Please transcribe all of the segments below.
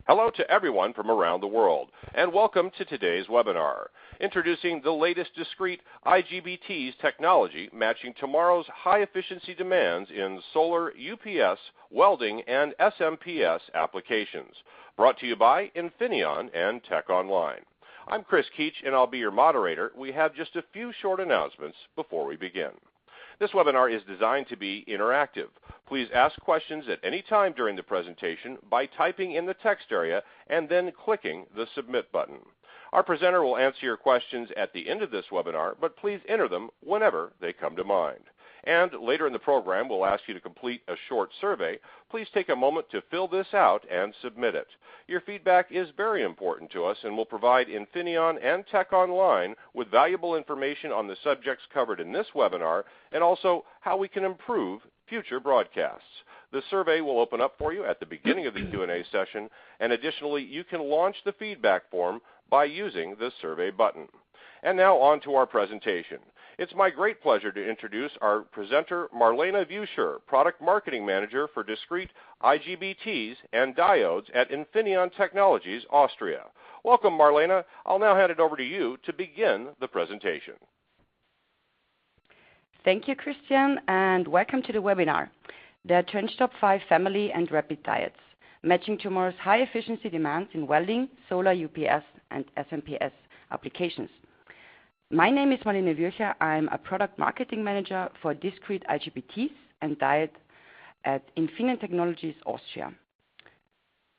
Hello to everyone from around the world, and welcome to today's webinar, introducing the latest discrete IGBTs technology matching tomorrow's high-efficiency demands in solar, UPS, welding, and SMPS applications, brought to you by Infineon and Tech Online. I'm Chris Keach, and I'll be your moderator. We have just a few short announcements before we begin. This webinar is designed to be interactive. Please ask questions at any time during the presentation by typing in the text area and then clicking the Submit button. Our presenter will answer your questions at the end of this webinar, but please enter them whenever they come to mind. And later in the program, we'll ask you to complete a short survey. Please take a moment to fill this out and submit it. Your feedback is very important to us and will provide Infineon and Tech Online with valuable information on the subjects covered in this webinar and also how we can improve future broadcasts. The survey will open up for you at the beginning of the Q&A session, and additionally, you can launch the feedback form by using the survey button. And now on to our presentation. It's my great pleasure to introduce our presenter, Marlene Vuscher, Product Marketing Manager for Discrete IGBTs and Diodes at Infineon Technologies, Austria. Welcome, Marlene. I'll now hand it over to you to begin the presentation. Thank you, Christian, and welcome to the webinar, the TrenchSTOP 5 Family and Rapid Diodes, matching tomorrow's high-efficiency demands in welding, solar, UPS, and SMPS applications. My name is Marlene Vuscher. I'm a Product Marketing Manager for Discrete IGBTs and Diodes at Infineon Technologies, Austria.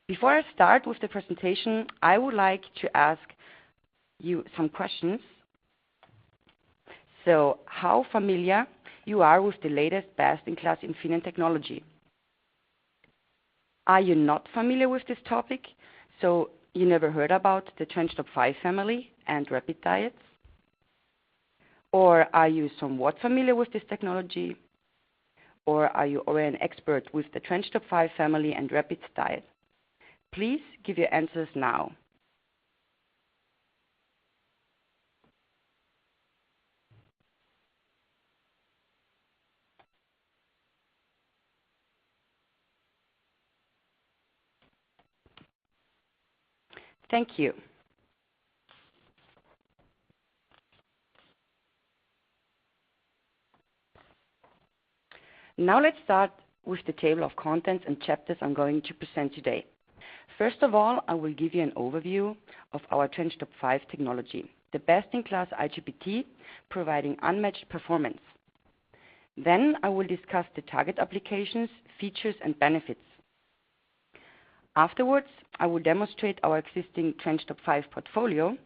Before I start with the presentation, I would like to ask you some questions. So, how familiar you are with the latest best-in-class Infineon technology? Are you not familiar with this topic? So, you never heard about the TrenchSTOP 5 family and Rapid Diodes? Or are you somewhat familiar with this technology? Or are you already an expert with the TrenchSTOP 5 family and Rapid Diodes? Please give your answers now. Thank you. Now let's start with the table of contents and chapters I'm going to present today. First of all, I will give you an overview of our TrenchSTOP 5 technology, the best-in-class IGBT providing unmatched performance. Then I will discuss the target applications, features, and benefits. Afterwards, I will demonstrate our existing TrenchSTOP 5 portfolio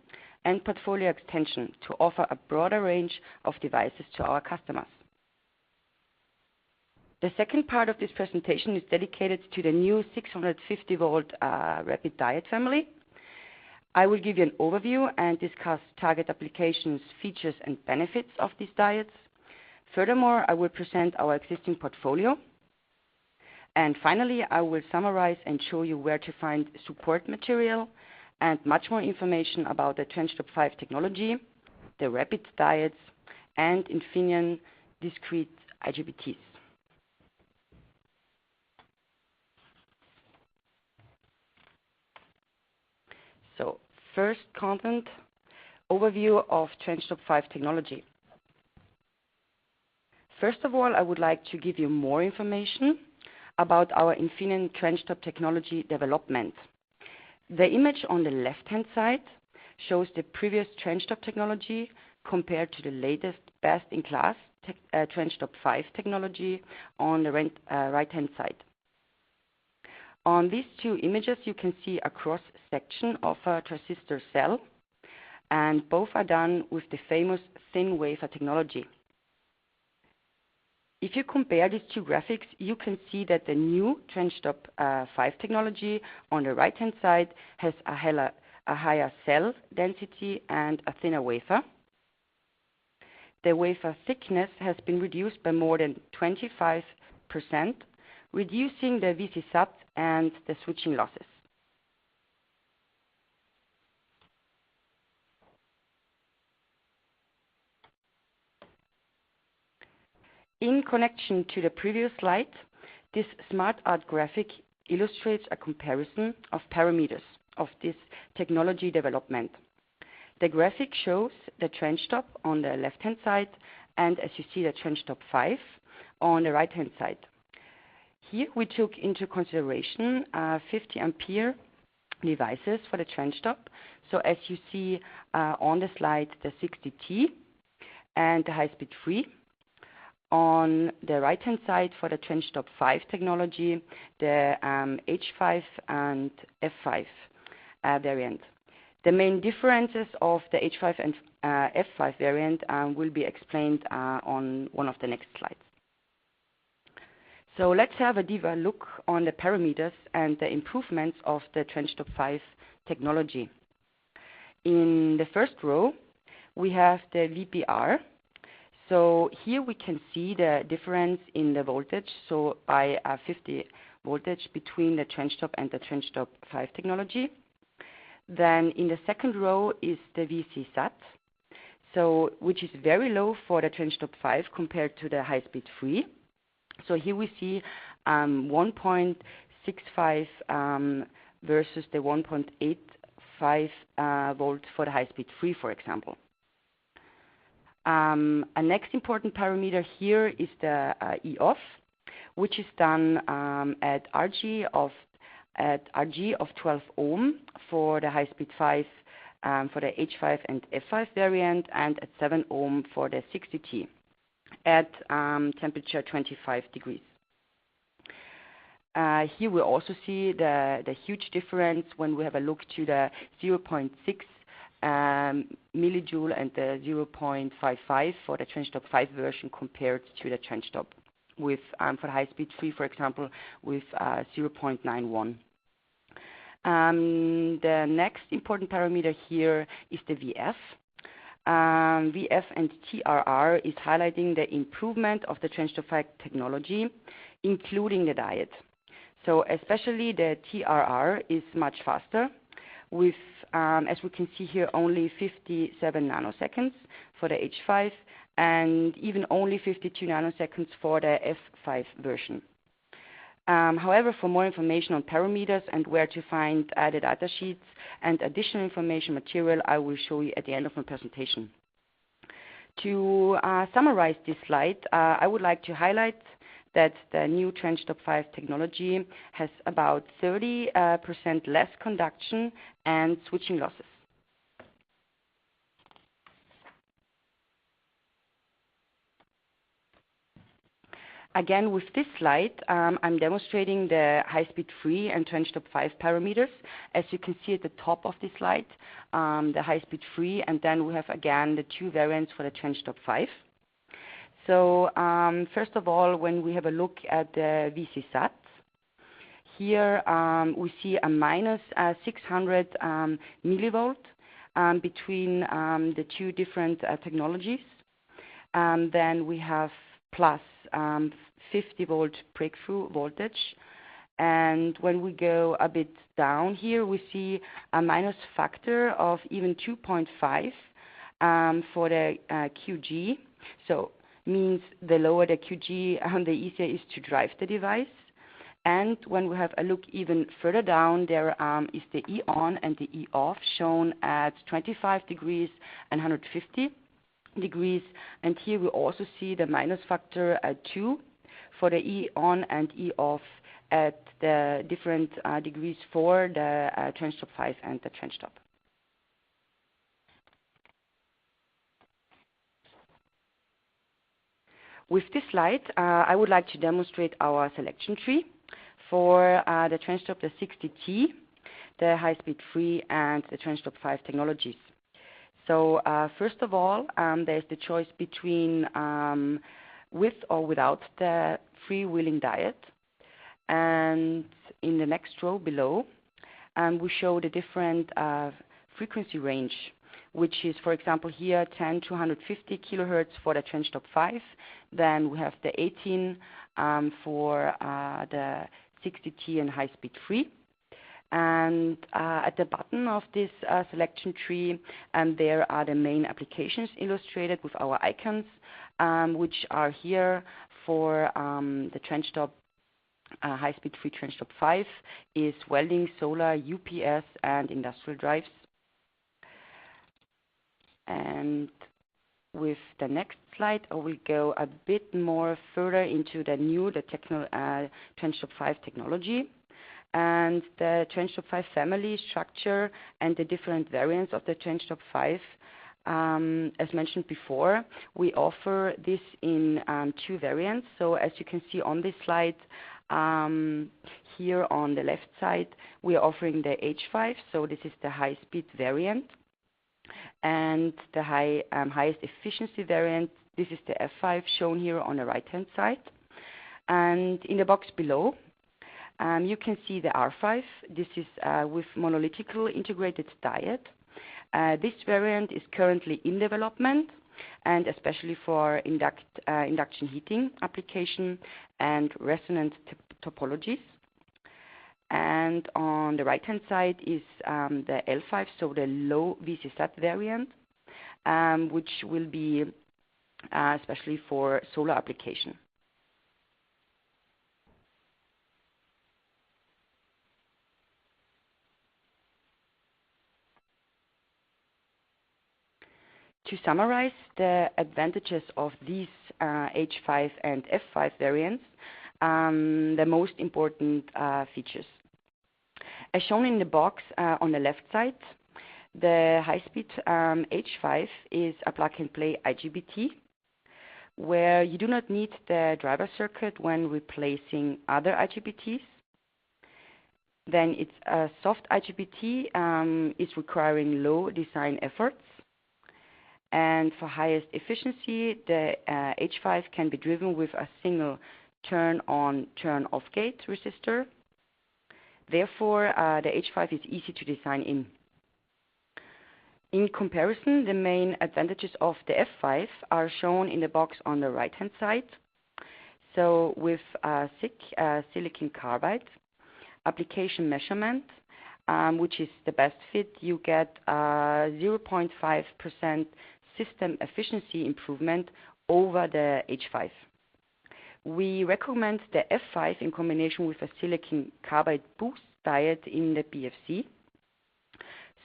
and portfolio extension to offer a broader range of devices to our customers. The second part of this presentation is dedicated to the new 650-volt Rapid Diode family. I will give you an overview and discuss target applications, features, and benefits of these diodes. Furthermore, I will present our existing portfolio. And finally, I will summarize and show you where to find support material and much more information about the TrenchSTOP 5 technology, the Rapid Diodes, and Infineon discrete IGBTs. So, first content, overview of TrenchSTOP 5 technology. First of all, I would like to give you more information about our Infineon TrenchSTOP technology development. The image on the left-hand side shows the previous TrenchSTOP technology compared to the latest best-in-class TrenchSTOP 5 technology on the right-hand side. On these two images, you can see a cross-section of a transistor cell, and both are done with the famous thin wafer technology. If you compare these two graphics, you can see that the new TrenchSTOP 5 technology on the right-hand side has a higher cell density and a thinner wafer. The wafer thickness has been reduced by more than 25%, reducing the VC sub and the switching losses. In connection to the previous slide, this smart art graphic illustrates a comparison of parameters of this technology development. The graphic shows the TrenchSTOP on the left-hand side, and as you see, the TrenchSTOP 5 on the right-hand side. Here we took into consideration 50 ampere devices for the TrenchSTOP. So as you see on the slide, the 60T and the HighSpeed 3. On the right-hand side for the TrenchSTOP 5 technology, the H5 and F5 variant. The main differences of the H5 and F5 variant will be explained on one of the next slides. So let's have a deeper look on the parameters and the improvements of the TrenchSTOP 5 technology. In the first row, we have the VPR. So here we can see the difference in the voltage, so by 50 voltage between the TrenchSTOP and the TrenchSTOP 5 technology. Then in the second row is the VCSAT, so which is very low for the TrenchSTOP 5 compared to the HighSpeed 3. So here we see 1.65 versus the 1.85 volt for the HighSpeed 3, for example. A next important parameter here is the EOF, which is done at RG of 12 ohm for the HighSpeed 5 for the H5 and F5 variant, and at 7 ohm for the 60T at temperature 25 degrees. Here we also see the huge difference when we have a look to the 0.6 millijoule and the 0.55 for the TrenchSTOP 5 version compared to the TrenchSTOP with for HighSpeed 3, for example, with 0.91. The next important parameter here is the VF. VF and TRR is highlighting the improvement of the TrenchSTOP 5 technology, including the diode. So especially the TRR is much faster, with, as we can see here, only 57 nanoseconds for the H5 and even only 52 nanoseconds for the F5 version. However, for more information on parameters and where to find the data sheets and additional information material, I will show you at the end of my presentation. To summarize this slide, I would like to highlight that the new TrenchSTOP 5 technology has about 30% less conduction and switching losses. Again, with this slide, I'm demonstrating the HighSpeed 3 and TrenchSTOP 5 parameters. As you can see at the top of this slide, the HighSpeed 3, and then we have again the two variants for the TrenchSTOP 5. So first of all, when we have a look at the VCSAT, here we see a minus 600 millivolt between the two different technologies. And then we have plus 50 volt breakthrough voltage. And when we go a bit down here, we see a minus factor of even 2.5 for the QG. So means the lower the QG, the easier it is to drive the device. And when we have a look even further down, there is the E on and the E off shown at 25 degrees and 150 degrees. And here we also see the minus factor at 2 for the E on and E off at the different degrees for the TrenchSTOP 5 and the TrenchSTOP. With this slide, I would like to demonstrate our selection tree for the TrenchSTOP, the 60T, the HighSpeed 3, and the TrenchSTOP 5 technologies. So first of all, there's the choice between with or without the freewheeling diode. And in the next row below, we show the different frequency range, which is, for example, here 10 to 150 kilohertz for the TrenchSTOP 5. Then we have the 18 for the 60T and HighSpeed 3. And at the bottom of this selection tree, there are the main applications illustrated with our icons, which are here for the TrenchSTOP HighSpeed free TrenchSTOP 5 is welding, solar, UPS, and industrial drives. And with the next slide, I will go a bit more further into the TrenchSTOP 5 technology and the TrenchSTOP 5 family structure and the different variants of the TrenchSTOP 5. As mentioned before, we offer this in 2 variants. So as you can see on this slide, here on the left side, we are offering the H5. So this is the high-speed variant. And the highest efficiency variant, this is the F5 shown here on the right-hand side. And in the box below, you can see the R5. This is with monolithical integrated diode. This variant is currently in development, and especially for induction heating application and resonant topologies. And on the right-hand side is the L5, so the low VCSat variant, which will be especially for solar application. To summarize the advantages of these H5 and F5 variants, the most important features. As shown in the box on the left side, the high-speed H5 is a plug-and-play IGBT, where you do not need the driver circuit when replacing other IGBTs. Then it's a soft IGBT, is requiring low design efforts. And for highest efficiency, the H5 can be driven with a single turn-on, turn-off gate resistor. Therefore, the H5 is easy to design in. In comparison, the main advantages of the F5 are shown in the box on the right-hand side. So with SiC, silicon carbide, application measurement, which is the best fit, you get 0.5% system efficiency improvement over the H5. We recommend the F5 in combination with a silicon carbide boost diode in the BFC.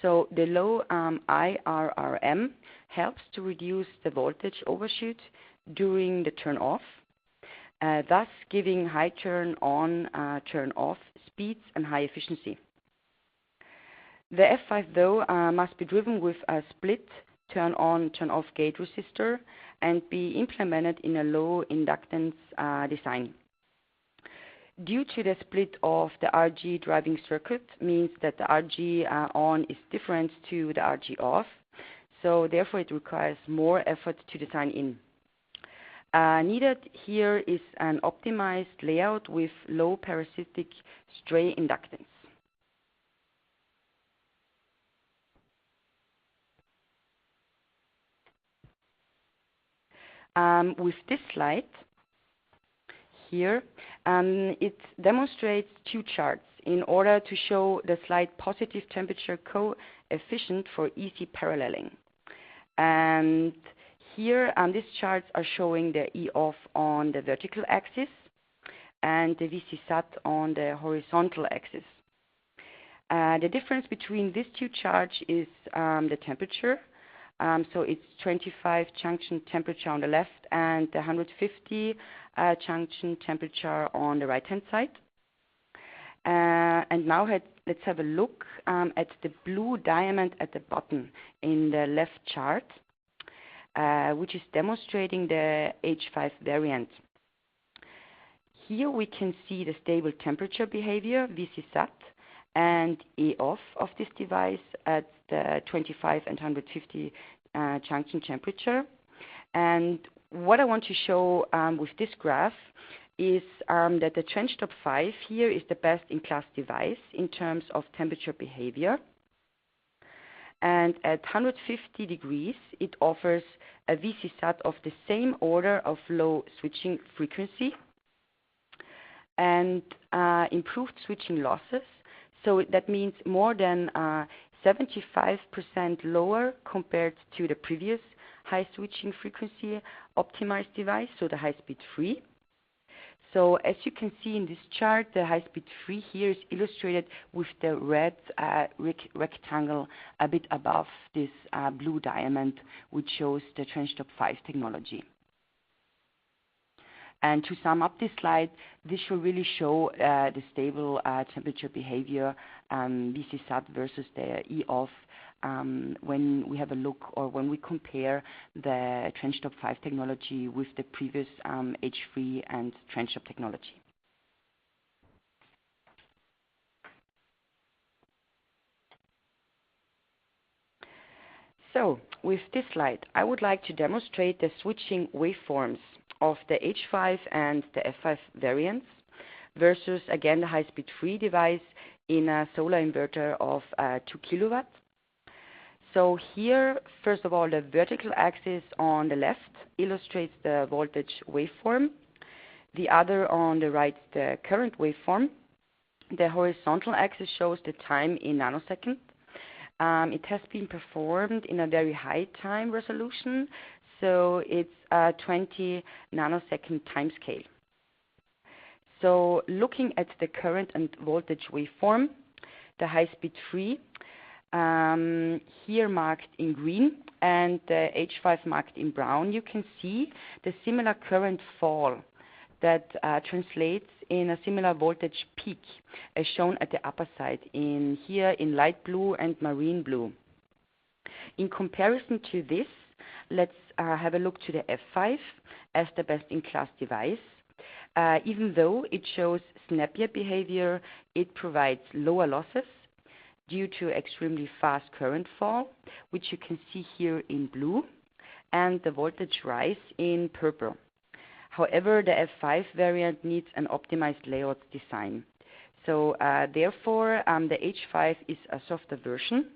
So the low IRRM helps to reduce the voltage overshoot during the turn off, thus giving high turn on, turn off speeds and high efficiency. The F5 though must be driven with a split turn on, turn off gate resistor and be implemented in a low inductance design. Due to the split of the RG driving circuit means that the RG on is different to the RG off, so therefore it requires more effort to design in. Needed here is an optimized layout with low parasitic stray inductance. With this slide here, it demonstrates 2 charts in order to show the slight positive temperature coefficient for easy paralleling. And here, these charts are showing the E off on the vertical axis and the VCSat on the horizontal axis. The difference between these 2 charts is the temperature. So it's 25 junction temperature on the left and the 150 junction temperature on the right-hand side. And now let's have a look at the blue diamond at the bottom in the left chart, which is demonstrating the H5 variant. Here we can see the stable temperature behavior, VCSat, and E off of this device at the 25 and 150 junction temperature. And what I want to show with this graph is that the TrenchSTOP 5 here is the best in class device in terms of temperature behavior. And at 150 degrees, it offers a VCSat of the same order of low switching frequency and improved switching losses. So that means more than 75% lower compared to the previous high switching frequency optimized device, so the HighSpeed 3. So as you can see in this chart, the HighSpeed 3 here is illustrated with the red rectangle a bit above this blue diamond, which shows the TrenchSTOP 5 technology. And to sum up this slide, this will really show the stable temperature behavior VC sub versus the E-off when we have a look or when we compare the TrenchSTOP 5 technology with the previous H3 and TrenchSTOP technology. So with this slide, I would like to demonstrate the switching waveforms of the H5 and the F5 variants versus, again, the HighSpeed 3 device in a solar inverter of 2 kilowatts. So here, first of all, the vertical axis on the left illustrates the voltage waveform. The other on the right, the current waveform. The horizontal axis shows the time in nanoseconds. It has been performed in a very high time resolution, so it's a 20 nanosecond time scale. So looking at the current and voltage waveform, the HighSpeed 3 here marked in green and the H5 marked in brown, you can see the similar current fall that translates in a similar voltage peak as shown at the upper side in here in light blue and marine blue. In comparison to this, let's have a look to the F5 as the best-in-class device. Even though it shows snappier behavior, it provides lower losses due to extremely fast current fall, which you can see here in blue, and the voltage rise in purple. However, the F5 variant needs an optimized layout design. So therefore, the H5 is a softer version,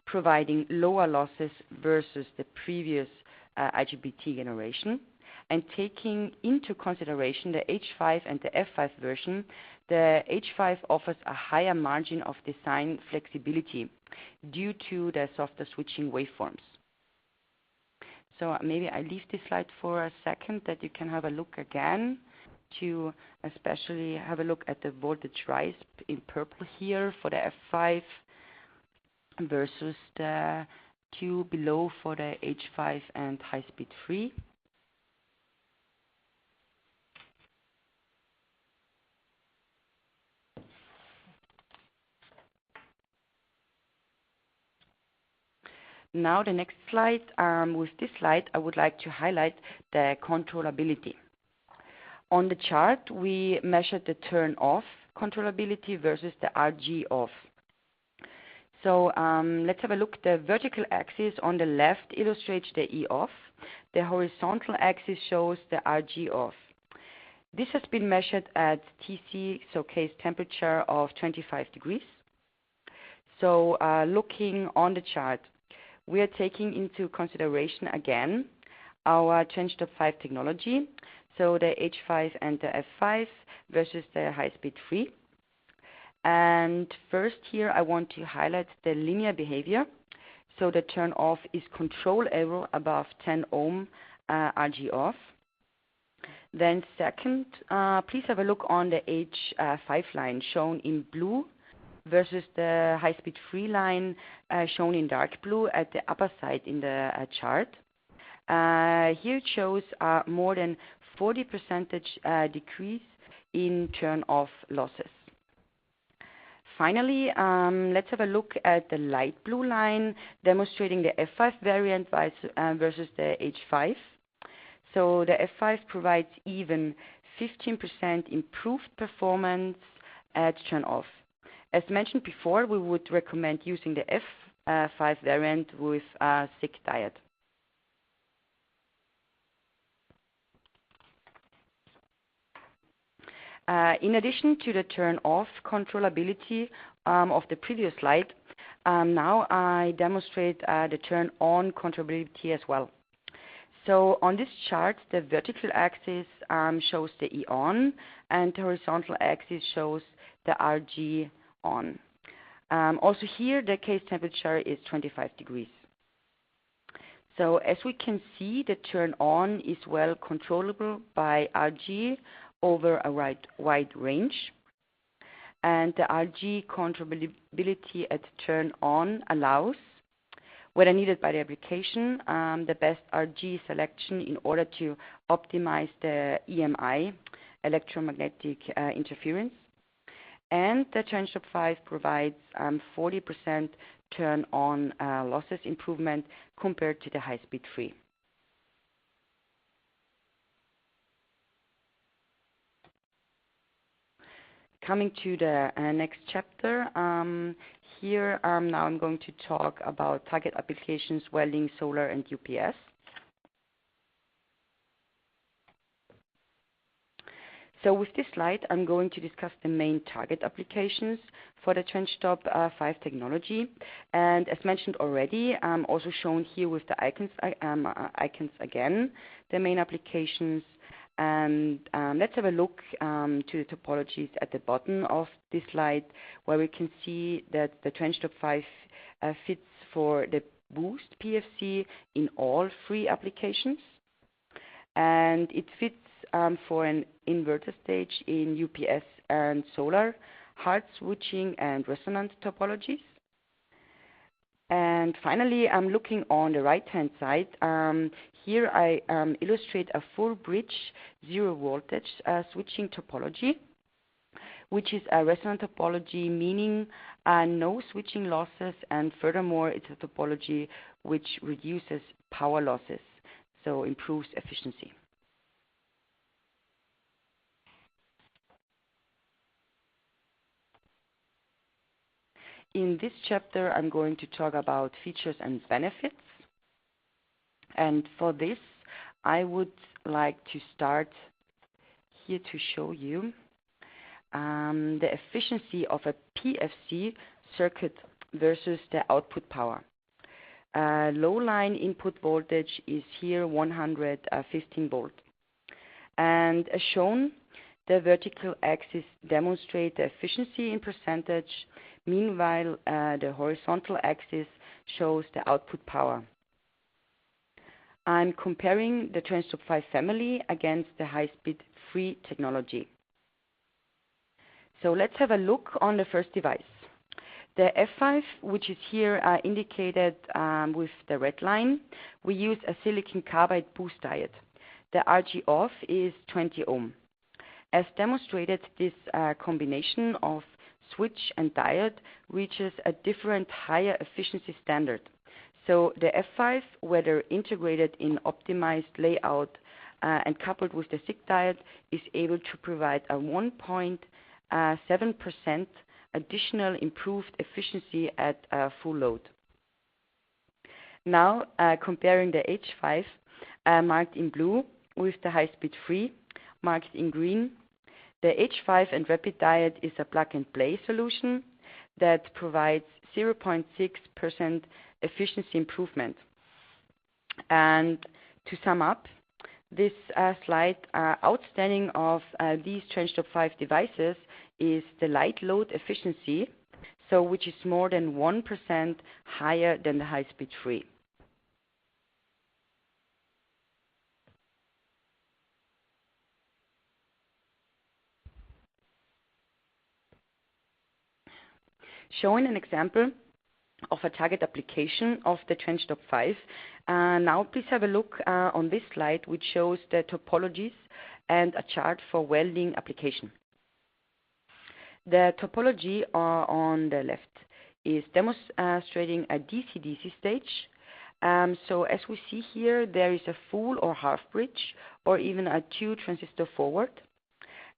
providing lower losses versus the previous IGBT generation. And taking into consideration the H5 and the F5 version, the H5 offers a higher margin of design flexibility due to the softer switching waveforms. So maybe I leave this slide for a second that you can have a look again to especially have a look at the voltage rise in purple here for the F5 versus the two below for the H5 and HighSpeed 3. Now the next slide. With this slide, I would like to highlight the controllability. On the chart, we measured the turn-off controllability versus the RG off. So let's have a look. The vertical axis on the left illustrates the E off. The horizontal axis shows the RG off. This has been measured at TC, so case temperature of 25 degrees. So looking on the chart, we are taking into consideration again our TrenchSTOP 5 technology, so the H5 and the F5 versus the HighSpeed 3. And first here I want to highlight the linear behavior. So the turn off is control error above 10 ohm RG off. Then second, please have a look on the H5 line shown in blue versus the HighSpeed 3 line shown in dark blue at the upper side in the chart. Here it shows more than 40% decrease in turn-off losses. Finally, let's have a look at the light blue line demonstrating the F5 variant versus the H5. So the F5 provides even 15% improved performance at turn-off. As mentioned before, we would recommend using the F5 variant with a SiC diode. In addition to the turn-off controllability of the previous slide, now I demonstrate the turn-on controllability as well. So on this chart, the vertical axis shows the E on, and the horizontal axis shows the RG on. Also here, the case temperature is 25 degrees. So as we can see, the turn on is well controllable by RG over a wide range. And the RG controllability at turn on allows, whether needed by the application, the best RG selection in order to optimize the EMI, electromagnetic interference. And the TrenchSTOP 5 provides 40% turn on losses improvement compared to the HighSpeed 3. Coming to the next chapter, here now I'm going to talk about target applications, welding, solar, and UPS. So with this slide, I'm going to discuss the main target applications for the TrenchSTOP 5 technology. And as mentioned already, also shown here with the icons again, the main applications. And let's have a look to the topologies at the bottom of this slide, where we can see that the TrenchSTOP 5 fits for the boost PFC in all three applications. And it fits for an inverter stage in UPS and solar, hard switching and resonant topologies. And finally, I'm looking on the right-hand side. Here I illustrate a full bridge zero voltage switching topology, which is a resonant topology, meaning no switching losses, and furthermore, it's a topology which reduces power losses, so improves efficiency. In this chapter, I'm going to talk about features and benefits. And for this, I would like to start here to show you the efficiency of a PFC circuit versus the output power. Low line input voltage is here 115 volt. And as shown, the vertical axis demonstrates the efficiency in percentage. Meanwhile, the horizontal axis shows the output power. I'm comparing the TrenchSTOP 5 family against the HighSpeed 3 technology. So let's have a look on the first device. The F5, which is here indicated with the red line, we use a silicon carbide boost diode. The RG off is 20 ohm. As demonstrated, this combination of switch and diode reaches a different higher efficiency standard. So the F5, whether integrated in optimized layout and coupled with the SiC diode, is able to provide a 1.7% additional improved efficiency at full load. Now comparing the H5 marked in blue with the HighSpeed 3 marked in green. The H5 and Rapid Diode is a plug-and-play solution that provides 0.6% efficiency improvement. And to sum up this slide, outstanding of these TrenchSTOP 5 devices is the light load efficiency, so which is more than 1% higher than the HighSpeed 3. Showing an example of a target application of the TrenchSTOP 5. Now please have a look on this slide, which shows the topologies and a chart for welding application. The topology on the left is demonstrating a DC-DC stage. So as we see here, there is a full or half bridge or even a 2-transistor forward.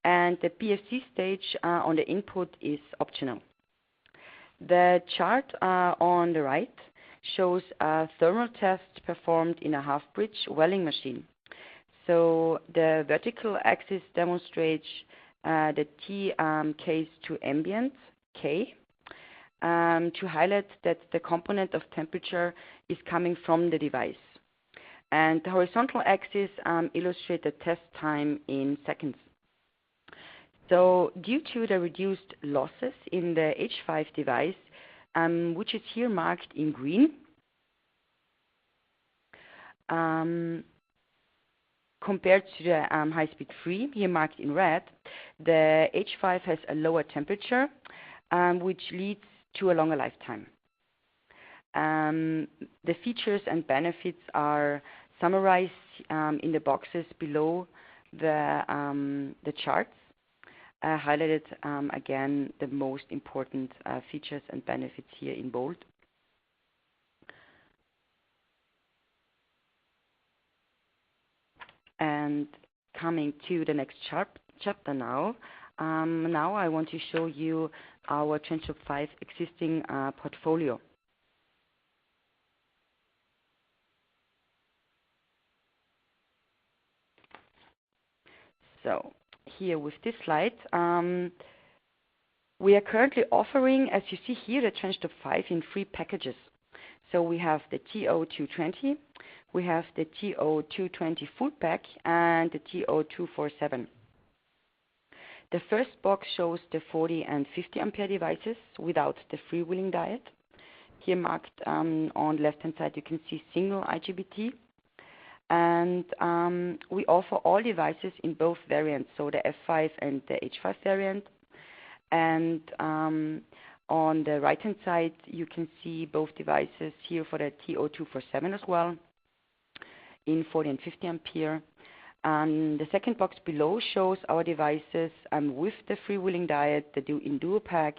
And the PFC stage on the input is optional. The chart on the right shows a thermal test performed in a half-bridge welding machine. So the vertical axis demonstrates the T case to ambient, K, to highlight that the component of temperature is coming from the device. And the horizontal axis illustrates the test time in seconds. So due to the reduced losses in the H5 device, which is here marked in green, Compared to the HighSpeed 3, here marked in red, the H5 has a lower temperature, which leads to a longer lifetime. The features and benefits are summarized in the boxes below the charts. Highlighted again the most important features and benefits here in bold. And coming to the next chapter now. Now I want to show you our TrenchSTOP 5 existing portfolio. So here with this slide, we are currently offering, as you see here, the TrenchSTOP 5 in 3 packages. So we have the TO220, we have the TO220 full pack, and the TO247. The first box shows the 40 and 50 ampere devices without the freewheeling diode. Here marked on the left-hand side, you can see single IGBT. And we offer all devices in both variants, so the F5 and the H5 variant. And on the right-hand side, you can see both devices here for the TO247 as well, in 40 and 50 ampere. The second box below shows our devices with the freewheeling diode, in dual pack.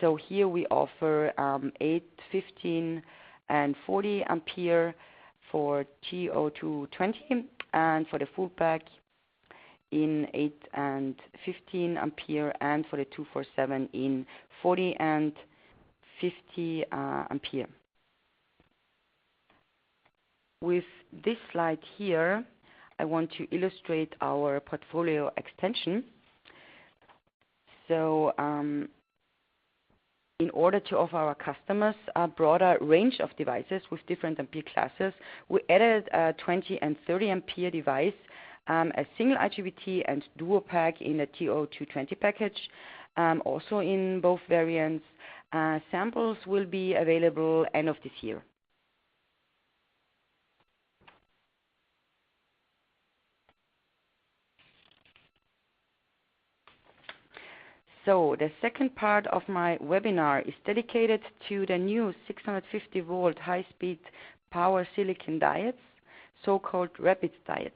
So here we offer 8, 15, and 40 ampere for TO220, and for the full pack in 8 and 15 ampere, and for the 247 in 40 and 50 ampere. With this slide here, I want to illustrate our portfolio extension. So in order to offer our customers a broader range of devices with different ampere classes, we added a 20 and 30 ampere device, a single IGBT and dual pack in the TO220 package, also in both variants. Samples will be available end of this year. So the second part of my webinar is dedicated to the new 650 volt high-speed power silicon diodes, so-called rapid diodes.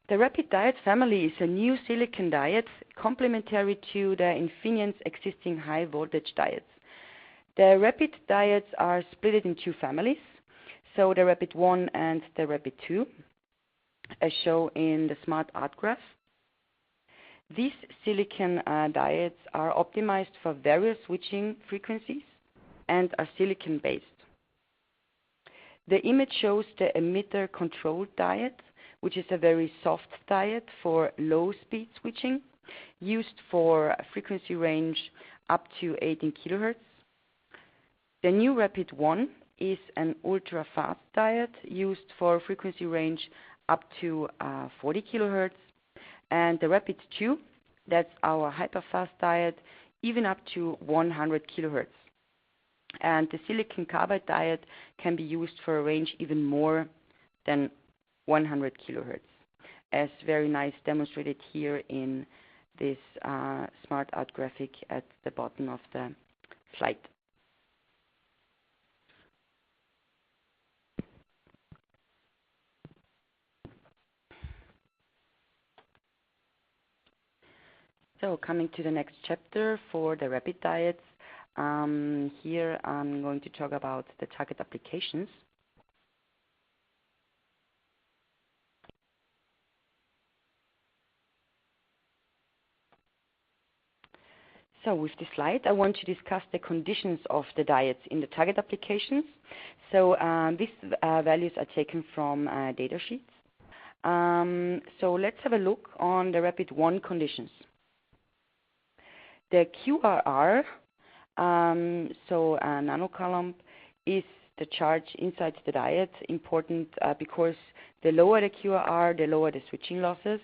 The rapid diode family is a new silicon diode complementary to the Infineon's existing high voltage diodes. The rapid diodes are split in 2 families. So the Rapid 1 and the Rapid 2, as shown in the smart art graph. These silicon diodes are optimized for various switching frequencies and are silicon based. The image shows the emitter control diode, which is a very soft diode for low speed switching, used for a frequency range up to 18 kHz. The new Rapid 1 is an ultra-fast diode used for frequency range up to 40 kHz. And the Rapid 2, that's our hyper-fast diode, even up to 100 kHz. And the silicon carbide diode can be used for a range even more than 100 kHz, as very nice demonstrated here in this smart art graphic at the bottom of the slide. So coming to the next chapter for the rapid diodes, here I'm going to talk about the target applications. So with this slide, I want to discuss the conditions of the diodes in the target applications. So these values are taken from data sheets. So let's have a look on the Rapid 1 conditions. The QRR, so a nanocoulomb, is the charge inside the diode, important because the lower the QRR, the lower the switching losses.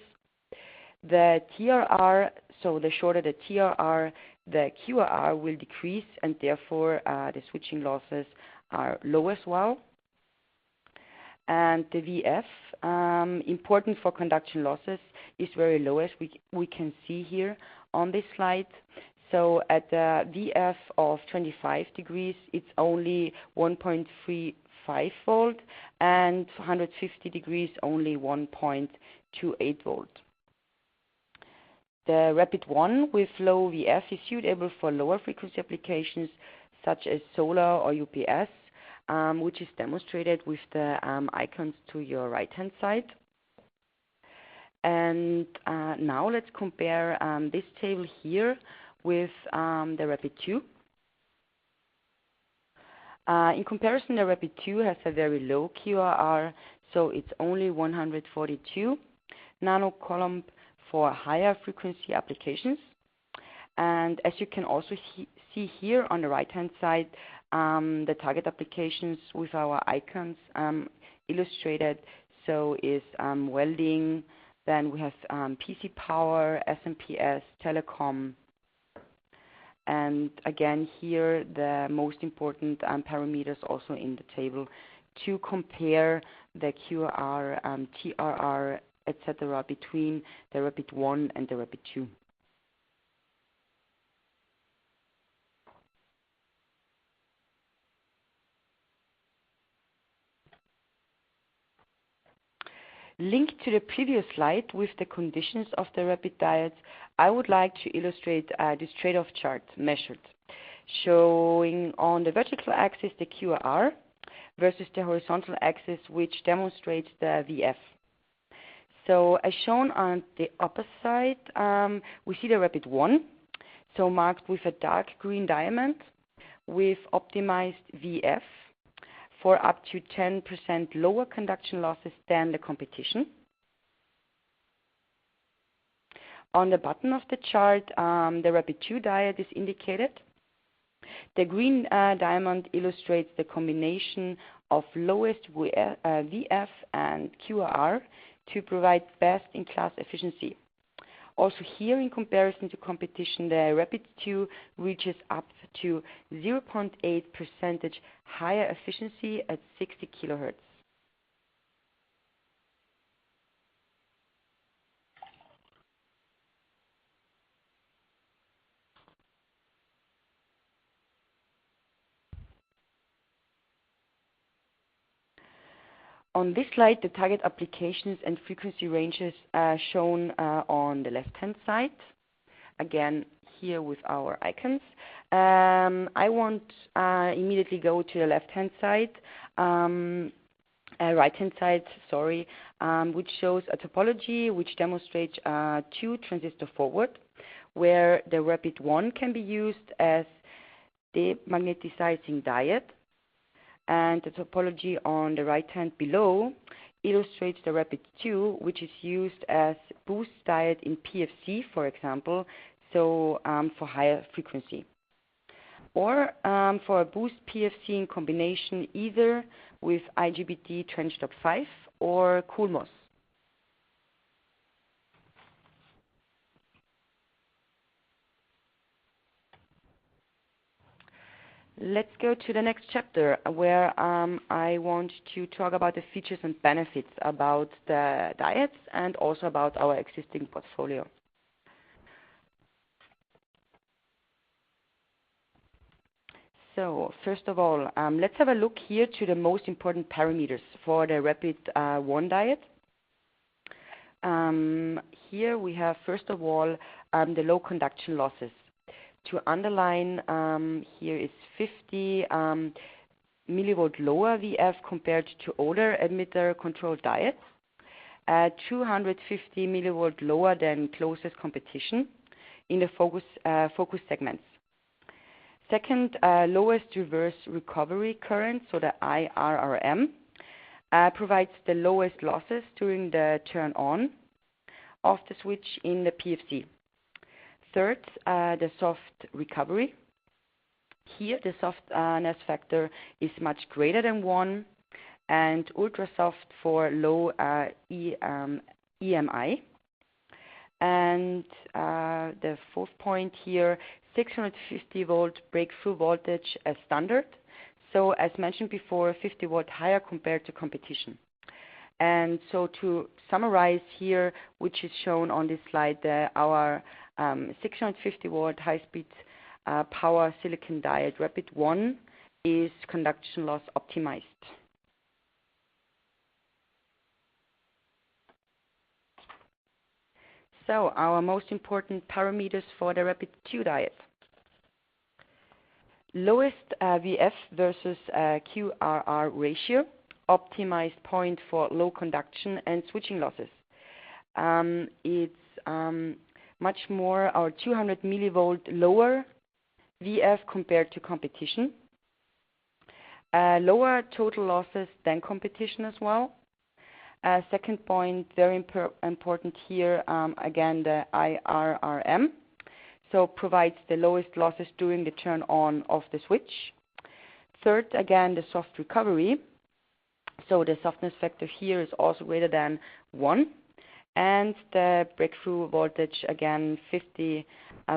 The TRR, So the shorter the TRR, the QRR will decrease, and therefore the switching losses are low as well. And the VF, important for conduction losses, is very low, as we can see here on this slide. So at the VF of 25 degrees, it's only 1.35 volt, and 150 degrees only 1.28 volt. The Rapid 1 with low VF is suitable for lower frequency applications such as solar or UPS, which is demonstrated with the icons to your right-hand side. And now let's compare this table here with the Rapid 2. In comparison, the Rapid 2 has a very low QRR, so it's only 142 nanocoulomb for higher frequency applications. And as you can also see here on the right-hand side, the target applications with our icons illustrated. So is welding, then we have PC power, SMPS, telecom. And again here the most important parameters also in the table to compare the QRR, TRR, etc. between the Rapid 1 and the Rapid 2. Linked to the previous slide with the conditions of the rapid diodes, I would like to illustrate this trade-off chart measured, showing on the vertical axis the QRR versus the horizontal axis, which demonstrates the VF. So as shown on the upper side, we see the Rapid 1, so marked with a dark green diamond with optimized VF for up to 10% lower conduction losses than the competition. On the bottom of the chart, the Rapid 2 diode is indicated. The green diamond illustrates the combination of lowest VF and QRR to provide best-in-class efficiency. Also here, in comparison to competition, the Rapid 2 reaches up to 0.8% higher efficiency at 60 kHz. On this slide, the target applications and frequency ranges are shown on the left-hand side. Again, here with our icons. I won't immediately go to the left-hand side, right-hand side, sorry, which shows a topology which demonstrates two transistor forward, where the Rapid 1 can be used as demagnetizing diode. And the topology on the right hand below illustrates the Rapid 2, which is used as boost diode in PFC, for example, so for higher frequency. Or for a boost PFC in combination either with IGBT TrenchSTOP 5 or CoolMOS. Let's go to the next chapter, where I want to talk about the features and benefits about the diodes and also about our existing portfolio. So first of all, let's have a look here to the most important parameters for the Rapid 1 diode. Here we have first of all the low conduction losses. To underline, here is 50 millivolt lower VF compared to older emitter controlled diodes, 250 millivolt lower than closest competition in the focus segments. Second, lowest reverse recovery current, so the IRRM, provides the lowest losses during the turn on of the switch in the PFC. Third, the soft recovery. Here the softness factor is much greater than 1 and ultra soft for low EMI. And the fourth point here, 650 volt breakthrough voltage as standard. So as mentioned before, 50 volt higher compared to competition. And so to summarize here, which is shown on this slide, our 650 volt high-speed power silicon diode Rapid 1 is conduction loss optimized. So our most important parameters for the Rapid 2 diode. Lowest VF versus QRR ratio, optimized point for low conduction and switching losses. It's much more our 200 millivolt lower VF compared to competition. Lower total losses than competition as well. Second point, very important here, again, the IRRM. So provides the lowest losses during the turn on of the switch. Third, again, the soft recovery. So the softness factor here is also greater than 1. And the breakthrough voltage, again, 50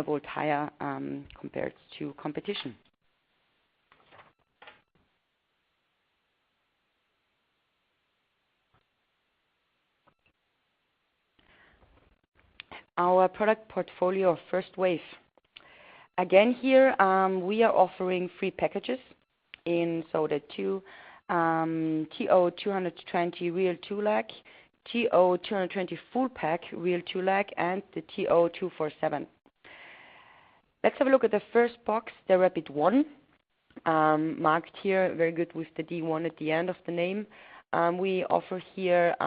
volt higher compared to competition. Our product portfolio of first wave. Again here, we are offering 3 packages in the TO220 real 2-lag, TO220 full pack real 2-lag, and the TO247. Let's have a look at the first box, the Rapid 1, marked here very good with the D1 at the end of the name. We offer here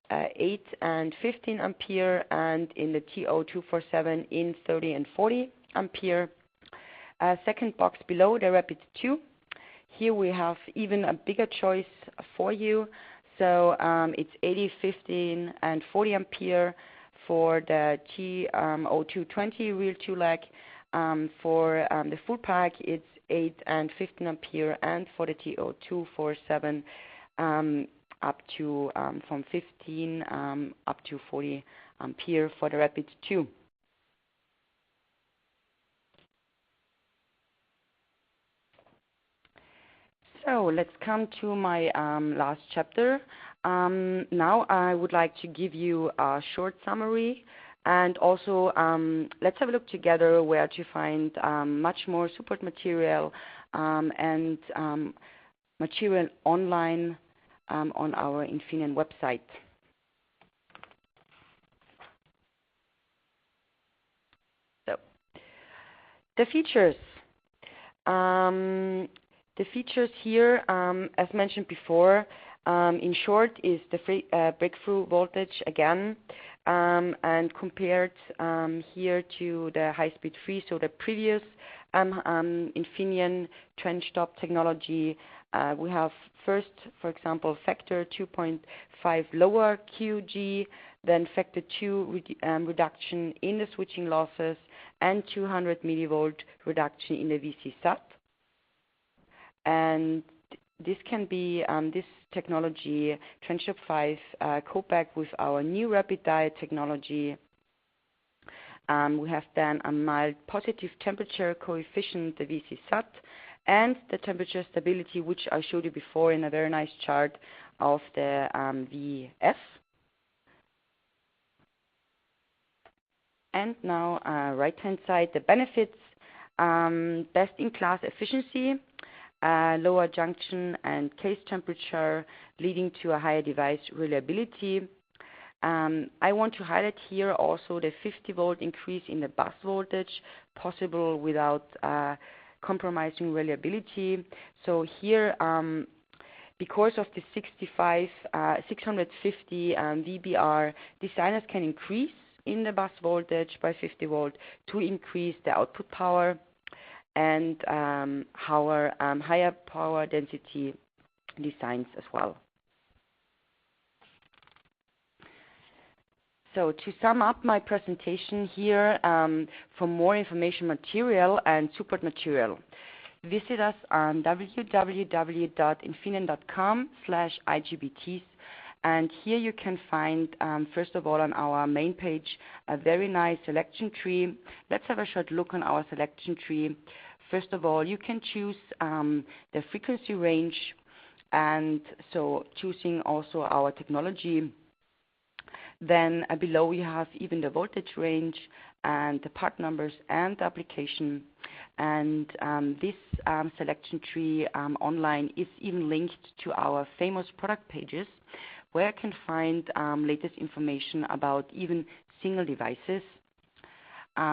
8 and 15 ampere, and in the TO247 in 30 and 40 ampere. Second box below, the Rapid 2. Here we have even a bigger choice for you. So it's 80, 15 and 40 ampere for the TO220 real 2-lag. For the full pack, it's 8 and 15 ampere, and for the TO247 up to from 15 up to 40 ampere for the Rapid 2. So let's come to my last chapter. Now I would like to give you a short summary, and also let's have a look together where to find much more support material and material online on our Infineon website. So, the features. The features here, as mentioned before, in short, is the breakthrough voltage again, and compared here to the HighSpeed 3, so the previous Infineon TrenchSTOP technology. We have first, for example, factor 2.5 lower QG, then factor 2 reduction in the switching losses, and 200 millivolt reduction in the VC SAT. And this can be, this technology, TrenchSTOP 5, co-packed with our new Rapid Diode technology. We have then a mild positive temperature coefficient, the VC SAT, and the temperature stability, which I showed you before in a very nice chart of the VF. And now, right-hand side, the benefits, best-in-class efficiency, lower junction and case temperature, leading to a higher device reliability. I want to highlight here also the 50 volt increase in the bus voltage, possible without compromising reliability. So here, because of the 650 VBR, designers can increase in the bus voltage by 50 volt to increase the output power and higher power density designs as well. So to sum up my presentation here, for more information material and support material, visit us on www.infineon.com/IGBTs, And here you can find, first of all, on our main page, a very nice selection tree. Let's have a short look on our selection tree. First of all, you can choose the frequency range, and so choosing also our technology. Then below we have even the voltage range and the part numbers and the application. And this selection tree online is even linked to our famous product pages, where you can find latest information about even single devices,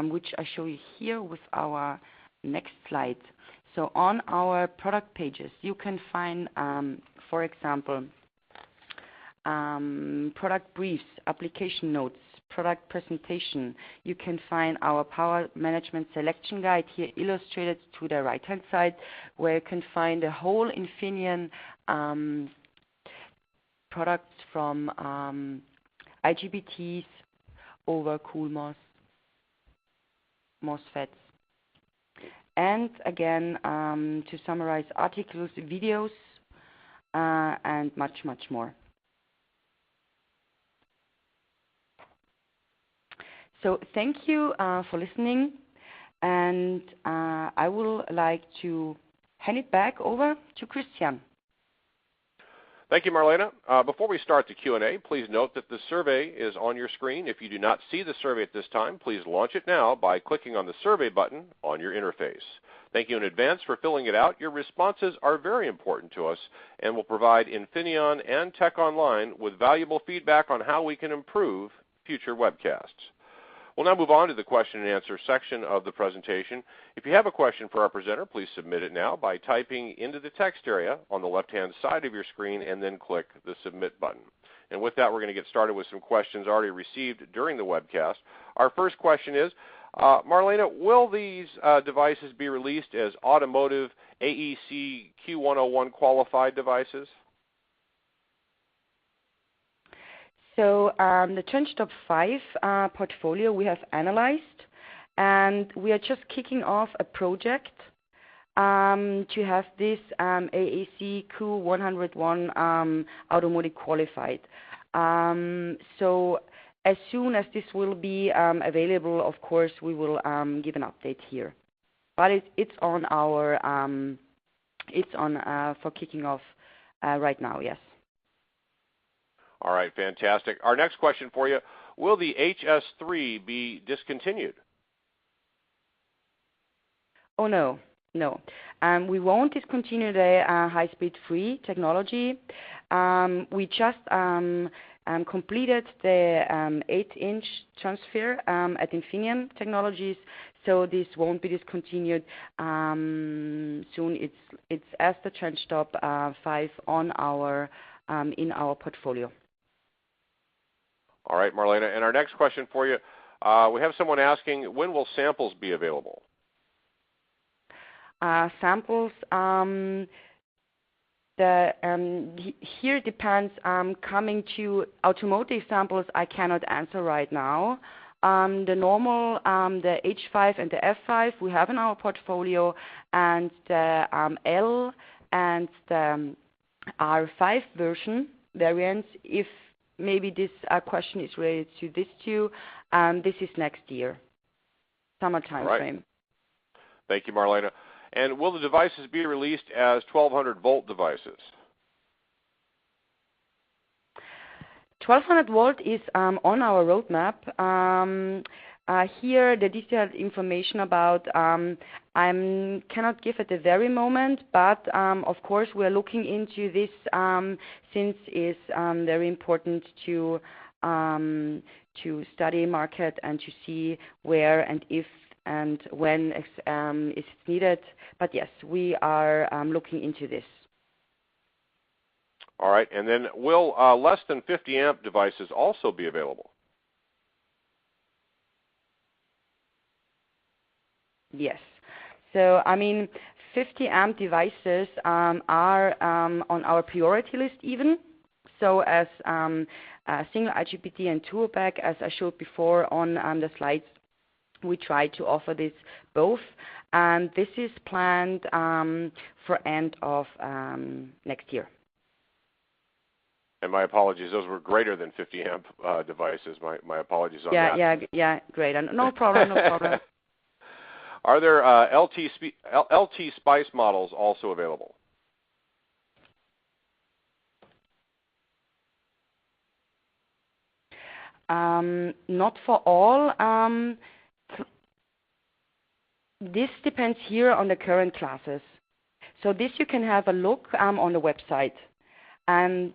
which I show you here with our next slide. So on our product pages, you can find, for example, product briefs, application notes, product presentation. You can find our power management selection guide here illustrated to the right hand side, where you can find the whole Infineon products from IGBTs over CoolMOS, MOSFETs. And again, to summarize, articles, videos, and much, much more. So thank you for listening, and I would like to hand it back over to Christian. Thank you, Marlene. Before we start the Q&A, please note that the survey is on your screen. If you do not see the survey at this time, please launch it now by clicking on the survey button on your interface. Thank you in advance for filling it out. Your responses are very important to us and will provide Infineon and Tech Online with valuable feedback on how we can improve future webcasts. We'll now move on to the question and answer section of the presentation. If you have a question for our presenter, please submit it now by typing into the text area on the left-hand side of your screen and then click the submit button. And with that, we're going to get started with some questions already received during the webcast. Our first question is, Marlene, will these devices be released as automotive AEC Q101 qualified devices? So the TrenchSTOP 5 portfolio we have analyzed, and we are just kicking off a project to have this AEC Q101 automotive qualified. So as soon as this will be available, of course, we will give an update here. But it's on our for kicking off right now. Yes. All right, fantastic. Our next question for you, will the HS3 be discontinued? Oh, no. We won't discontinue the high-speed free technology. We just completed the 8-inch transfer at Infineon Technologies, so this won't be discontinued soon. It's as the TrenchSTOP 5 on our in our portfolio. All right, Marlene. And our next question for you, we have someone asking, when will samples be available? Samples, here depends. Coming to automotive samples, I cannot answer right now. The normal, the H5 and the F5 we have in our portfolio, and the L and the R5 variants, if maybe this question is related to this too. This is next year, summer time frame. Thank you, Marlene. And will the devices be released as 1200-volt devices? 1200 volt is on our roadmap. Here, the detailed information about I cannot give at the very moment, but of course we are looking into this since it's very important to study market and to see where and if and when it's needed. But yes, we are looking into this. All right, and then will less than 50 amp devices also be available? Yes. So, 50 amp devices are on our priority list even. So as single IGBT and dual back, as I showed before on the slides, we try to offer this both. And this is planned for end of next year. And my apologies, those were greater than 50 amp devices. My apologies on that. Yeah, great. No problem, no problem. Are there LT Spice models also available? Not for all. This depends here on the current classes. So this you can have a look on the website. And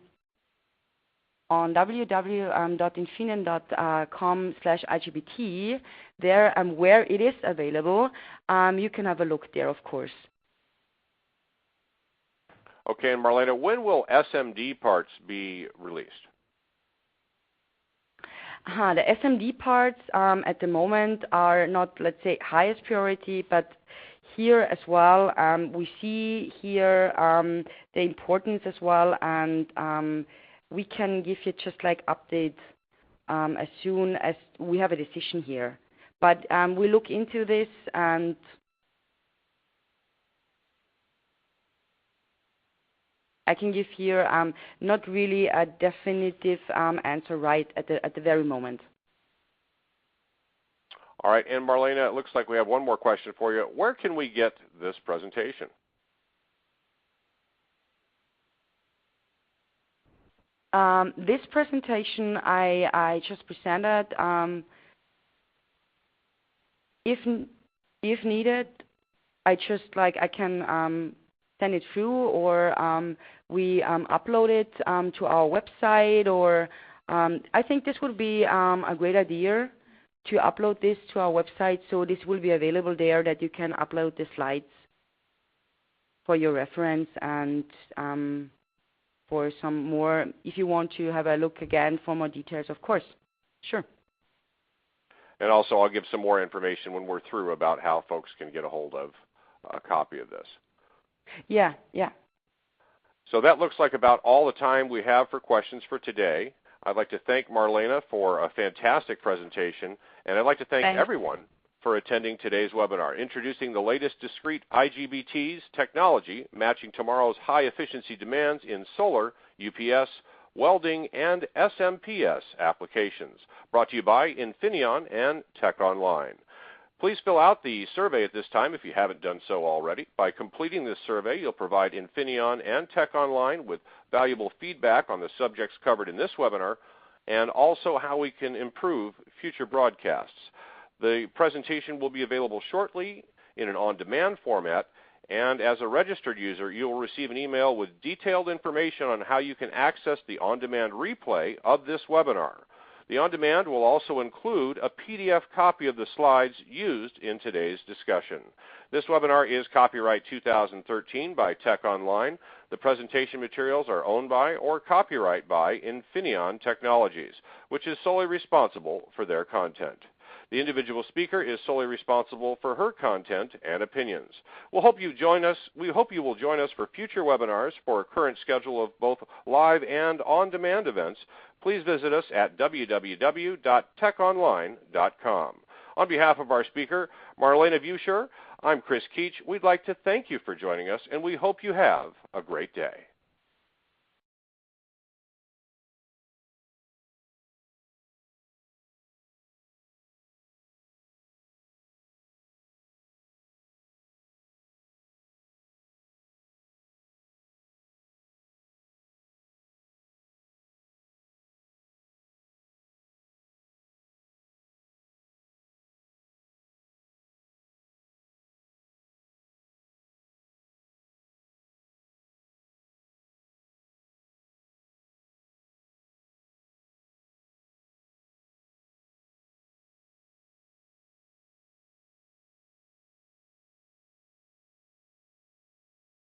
on www.infineon.com/IGBT, there where it is available, you can have a look there, of course. Okay, and Marlena, when will SMD parts be released? The SMD parts at the moment are not, let's say, highest priority, but here as well, we see here the importance as well, and we can give you just like updates as soon as we have a decision here. But we look into this, and I can give here not really a definitive answer right at the very moment. All right, and Marlena, it looks like we have one more question for you. Where can we get this presentation? This presentation I just presented. If needed, I can send it through, or we upload it to our website, or I think this would be a great idea to upload this to our website, so this will be available there that you can upload the slides for your reference, and for some more, if you want to have a look again for more details, of course. Sure. And also I'll give some more information when we're through about how folks can get a hold of a copy of this. Yeah. So that looks like about all the time we have for questions for today. I'd like to thank Marlena for a fantastic presentation, and I'd like to thank everyone for attending today's webinar, introducing the latest discrete IGBTs technology matching tomorrow's high-efficiency demands in solar, UPS, welding, and SMPS applications, brought to you by Infineon and Tech Online. Please fill out the survey at this time if you haven't done so already. By completing this survey, you'll provide Infineon and Tech Online with valuable feedback on the subjects covered in this webinar, and also how we can improve future broadcasts. The presentation will be available shortly in an on-demand format, and as a registered user, you will receive an email with detailed information on how you can access the on-demand replay of this webinar. The on-demand will also include a PDF copy of the slides used in today's discussion. This webinar is copyright 2013 by Tech Online. The presentation materials are owned by or copyright by Infineon Technologies, which is solely responsible for their content. The individual speaker is solely responsible for her content and opinions. We hope you will join us for future webinars. For a current schedule of both live and on-demand events, please visit us at www.techonline.com. On behalf of our speaker, Marlena Vuescher, I'm Chris Keach. We'd like to thank you for joining us, and we hope you have a great day.